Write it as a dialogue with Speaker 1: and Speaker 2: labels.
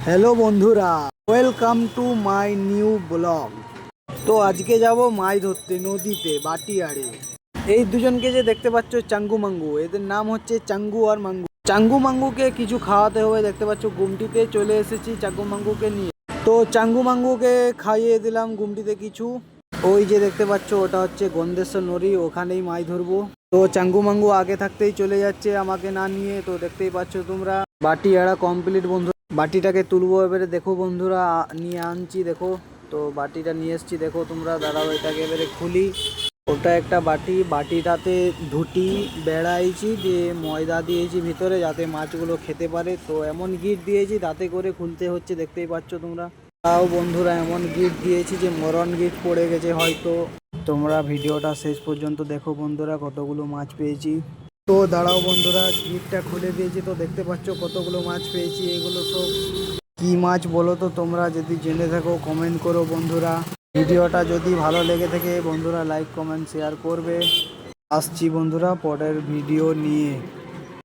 Speaker 1: Hello বন্ধুরা, welcome to my new blog. তো আজকে যাব মাছ ধরতে নদীতে বাটিয়াড়ে। এই দুজনকে যে দেখতে পাচ্ছ চাঙ্গু মাঙ্গু, এদের নাম হচ্ছে চাঙ্গু আর মাঙ্গু। চাঙ্গু মাঙ্গুকে কিছু খাওয়াতে হবে, দেখতে পাচ্ছ গুমটিতে চলে এসেছি চাঙ্গু মাঙ্গুকে নিয়ে। তো চাঙ্গু মাঙ্গুকে খাইয়ে দিলাম গুমটিতে কিছু। ওই যে দেখতে পাচ্ছ ওটা হচ্ছে গন্ধেশ্বর নদী, ওখানেই মাছ ধরবো। তো চাঙ্গু মাঙ্গু আগে থাকতেই চলে যাচ্ছে আমাকে না নিয়ে। তো দেখতেই পাচ্ছ তোমরা বাটিয়াড়া কমপ্লিট বন্ধু। বাটিটাকে তুলবো এবারে, দেখো বন্ধুরা নিয়ে আনছি দেখো। তো বাটিটা নিয়ে এসছি দেখো তোমরা, দাঁড়াও এটাকে এবারে খুলি। ওটা একটা বাটি, বাটিটাতে ধুটি বেড়াইছি দিয়ে ময়দা দিয়েছি ভিতরে যাতে মাছগুলো খেতে পারে। তো এমন গিট দিয়েছি তাতে করে খুলতে হচ্ছে, দেখতেই পাচ্ছ তোমরা। তাও বন্ধুরা এমন গিট দিয়েছি যে মরণ গিট পড়ে গেছে হয়তো। তোমরা ভিডিওটা শেষ পর্যন্ত দেখো বন্ধুরা, কতগুলো মাছ পেয়েছি। তো দাঁড়াও বন্ধুরা, গিটটা খুলে দিয়েছি, তো দেখতে পাচ্ছ কতগুলো মাছ পেয়েছি। এগুলো সব কি মাছ বলো তো তোমরা, যদি জেনে থাকো কমেন্ট করো বন্ধুরা। ভিডিওটা যদি ভালো লেগে থাকে বন্ধুরা লাইক কমেন্ট শেয়ার করবে। আসছি বন্ধুরা পরের ভিডিও নিয়ে।